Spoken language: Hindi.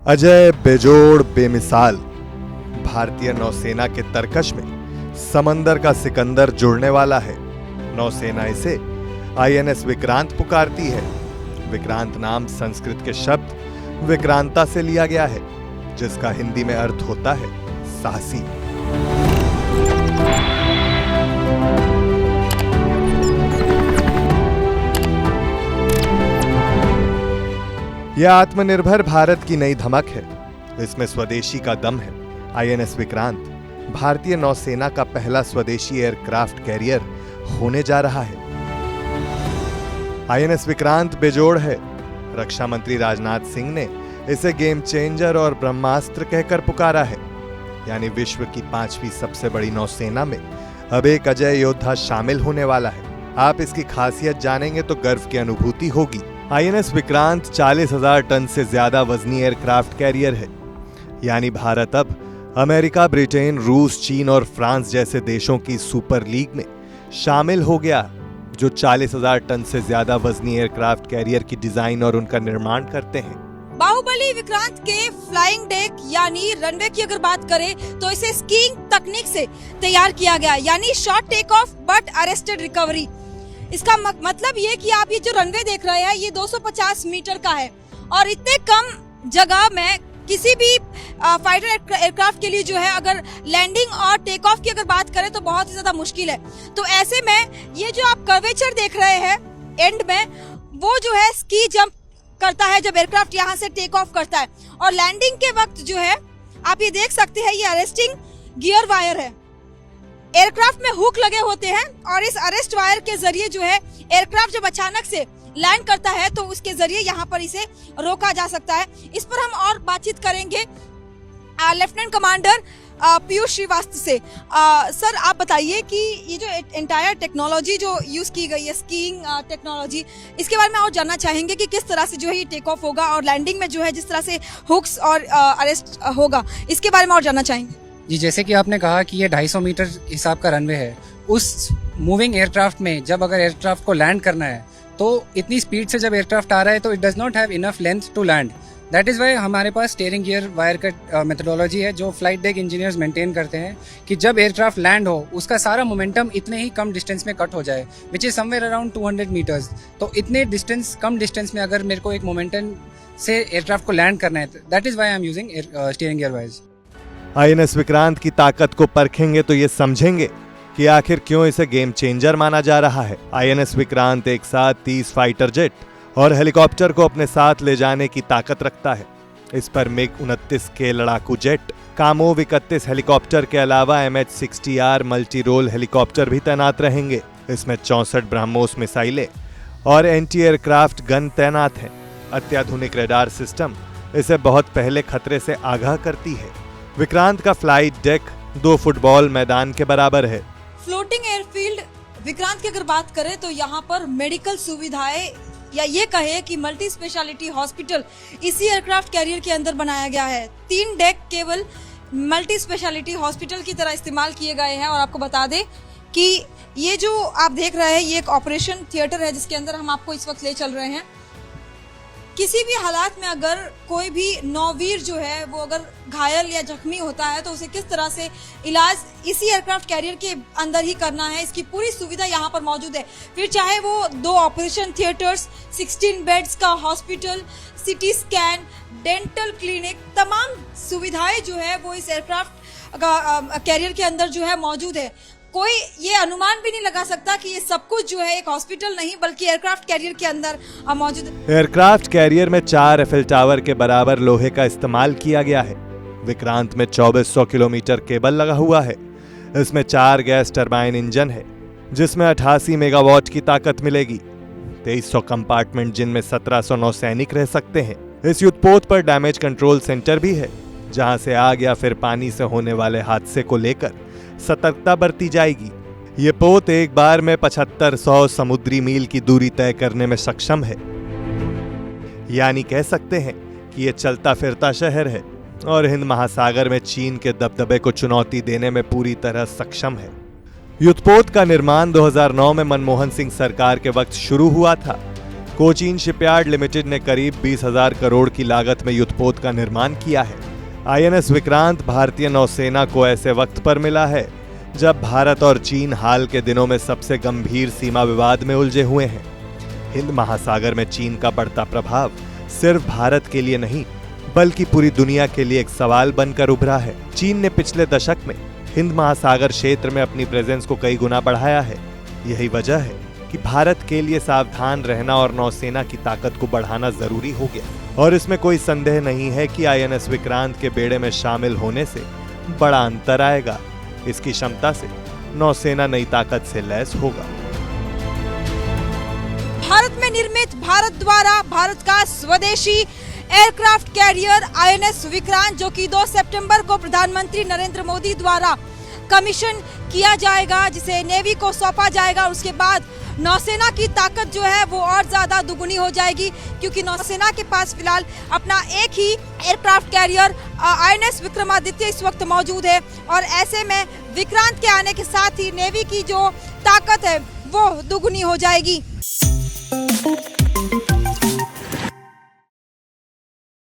अजय बेजोड़ बेमिसाल भारतीय नौसेना के तरकश में समंदर का सिकंदर जुड़ने वाला है। नौसेना इसे आईएनएस विक्रांत पुकारती है। विक्रांत नाम संस्कृत के शब्द विक्रांता से लिया गया है, जिसका हिंदी में अर्थ होता है साहसी। यह आत्मनिर्भर भारत की नई धमक है। इसमें स्वदेशी का दम है। आईएनएस विक्रांत भारतीय नौसेना का पहला स्वदेशी एयरक्राफ्ट कैरियर होने जा रहा है। आईएनएस विक्रांत बेजोड़ है। रक्षा मंत्री राजनाथ सिंह ने इसे गेम चेंजर और ब्रह्मास्त्र कहकर पुकारा है। यानी विश्व की 5वीं सबसे बड़ी नौसेना में अब एक अजय योद्धा शामिल होने वाला है। आप इसकी खासियत जानेंगे तो गर्व की अनुभूति होगी। आईएनएस विक्रांत 40,000 टन से ज्यादा वजनी एयरक्राफ्ट कैरियर है। यानी भारत अब अमेरिका, ब्रिटेन, रूस, चीन और फ्रांस जैसे देशों की सुपर लीग में शामिल हो गया, जो 40,000 टन से ज्यादा वजनी एयरक्राफ्ट कैरियर की डिजाइन और उनका निर्माण करते हैं। बाहुबली विक्रांत के फ्लाइंग डेक यानी रनवे की अगर बात करें तो इसे स्कीइंग तकनीक से तैयार किया गया, यानी short take off but arrested recovery. इसका मतलब ये कि आप ये जो रनवे देख रहे हैं ये 250 मीटर का है और इतने कम जगह में किसी भी फाइटर एयरक्राफ्ट के लिए जो है अगर लैंडिंग और टेक ऑफ की अगर बात करें तो बहुत ही ज्यादा मुश्किल है। तो ऐसे में ये जो आप कर्वेचर देख रहे हैं एंड में, वो जो है स्की जंप करता है जब एयरक्राफ्ट यहाँ से टेक ऑफ करता है, और लैंडिंग के वक्त जो है आप ये देख सकते हैं ये अरेस्टिंग गियर वायर है। एयरक्राफ्ट में हुक लगे होते हैं और इस अरेस्ट वायर के जरिए जो है एयरक्राफ्ट जब अचानक से लैंड करता है तो उसके जरिए यहाँ पर इसे रोका जा सकता है। इस पर हम और बातचीत करेंगे लेफ्टिनेंट कमांडर पीयूष श्रीवास्तव से। सर आप बताइए कि ये जो एंटायर टेक्नोलॉजी जो यूज की गई है स्कीइंग टेक्नोलॉजी, इसके बारे में और जानना चाहेंगे कि किस तरह से जो है ये टेक ऑफ होगा और लैंडिंग में जो है जिस तरह से हुक्स और अरेस्ट होगा, इसके बारे में और जानना चाहेंगे। जी, जैसे कि आपने कहा कि ये 250 मीटर हिसाब का रनवे है। उस मूविंग एयरक्राफ्ट में जब अगर एयरक्राफ्ट को लैंड करना है तो इतनी स्पीड से जब एयरक्राफ्ट आ रहा है तो it does not have enough length to land. That is why हमारे पास स्टीयरिंग गियर वायर का मेथोडोलॉजी है जो फ्लाइट डेक इंजीनियर्स मेंटेन करते हैं कि जब एयरक्राफ्ट लैंड हो उसका सारा मोमेंटम इतने ही कम डिस्टेंस में कट हो जाए, which is somewhere around 200 metres. तो इतने डिस्टेंस कम डिस्टेंस में अगर मेरे को एक मोमेंटम से एयरक्राफ्ट को लैंड करना है, that is why I am using steering gear wires. INS Vikrant की ताकत को परखेंगे तो ये समझेंगे कि आखिर क्यों इसे गेम चेंजर माना जा रहा है। आईएनएस विक्रांत एक साथ 30 फाइटर जेट और हेलीकॉप्टर को अपने साथ ले जाने की ताकत रखता है। इस पर मिग-29 के लड़ाकू जेट, कामोव 31 हेलीकॉप्टर के अलावा MH-60R मल्टी रोल हेलीकॉप्टर भी तैनात रहेंगे। इसमें 64 ब्रह्मोस मिसाइलें और एंटी एयरक्राफ्ट गन तैनात हैं। अत्याधुनिक रेडार सिस्टम इसे बहुत पहले खतरे से आगाह करती है। विक्रांत का फ्लाइट डेक 2 फुटबॉल मैदान के बराबर है। फ्लोटिंग एयरफील्ड विक्रांत की अगर बात करें तो यहाँ पर मेडिकल सुविधाएं या ये कहे कि मल्टी स्पेशलिटी हॉस्पिटल इसी एयरक्राफ्ट कैरियर के अंदर बनाया गया है। 3 डेक केवल मल्टी स्पेशलिटी हॉस्पिटल की तरह इस्तेमाल किए गए हैं। और आपको बता दें कि ये जो आप देख रहे हैं ये एक ऑपरेशन थिएटर है जिसके अंदर हम आपको इस वक्त ले चल रहे हैं। किसी भी हालात में अगर कोई भी नौवीर जो है वो अगर घायल या जख्मी होता है तो उसे किस तरह से इलाज इसी एयरक्राफ्ट कैरियर के अंदर ही करना है, इसकी पूरी सुविधा यहाँ पर मौजूद है। फिर चाहे वो 2 ऑपरेशन थिएटर्स, 16 बेड्स का hospital, CT scan, dental clinic, तमाम सुविधाएं जो है वो इस एयरक्राफ्ट कैरियर के अंदर जो है मौजूद है। कोई ये अनुमान भी नहीं लगा सकता कि ये सब कुछ जो है एक हॉस्पिटल नहीं बल्कि एयरक्राफ्ट कैरियर के अंदर मौजूद है। एयरक्राफ्ट कैरियर में 4 एफएल टावर के बराबर लोहे का इस्तेमाल किया गया है। विक्रांत में 2400 किलोमीटर केबल लगा हुआ है। इसमें 4 गैस टरबाइन इंजन है जिसमें 88 मेगावाट की ताकत मिलेगी। 2300 कंपार्टमेंट जिनमें 1700 नौसैनिक रह सकते हैं। इस युद्धपोत पर डैमेज कंट्रोल सेंटर भी है जहां से आग या फिर पानी से होने वाले हादसे को लेकर सतर्कता बरती जाएगी। ये पोत एक बार में 7500 समुद्री मील की दूरी तय करने में सक्षम है। यानी कह सकते हैं कि ये चलता फिरता शहर है और हिंद महासागर में चीन के दबदबे को चुनौती देने में पूरी तरह सक्षम है। युद्धपोत का निर्माण 2009 में मनमोहन सिंह सरकार के वक्त शुरू हुआ था। कोचीन शिपयार्ड लिमिटेड ने करीब 20,000 करोड़ की लागत में युद्धपोत का निर्माण किया है। आईएनएस विक्रांत भारतीय नौसेना को ऐसे वक्त पर मिला है जब भारत और चीन हाल के दिनों में सबसे गंभीर सीमा विवाद में उलझे हुए हैं। हिंद महासागर में चीन का बढ़ता प्रभाव सिर्फ भारत के लिए नहीं बल्कि पूरी दुनिया के लिए एक सवाल बनकर उभरा है। चीन ने पिछले दशक में हिंद महासागर क्षेत्र में अपनी प्रेजेंस को कई गुना बढ़ाया है। यही वजह है कि भारत के लिए सावधान रहना और नौसेना की ताकत को बढ़ाना जरूरी हो गया। और इसमें कोई संदेह नहीं है कि आईएनएस विक्रांत के बेड़े में शामिल होने से बड़ा अंतर आएगा। इसकी क्षमता से नौसेना नई ताकत से लैस होगा। भारत में निर्मित, भारत द्वारा, भारत का स्वदेशी एयरक्राफ्ट कैरियर आईएनएस विक्रांत, जो कि 2 सितंबर को प्रधानमंत्री नरेंद्र मोदी द्वारा कमीशन किया जाएगा, जिसे नेवी को सौंपा जाएगा। उसके बाद नौसेना की ताकत जो है वो और ज्यादा दुगुनी हो जाएगी, क्योंकि नौसेना के पास फिलहाल अपना एक ही एयरक्राफ्ट कैरियर आईएनएस विक्रमादित्य इस वक्त मौजूद है। और ऐसे में विक्रांत के आने के साथ ही नेवी की जो ताकत है वो दुगुनी हो जाएगी।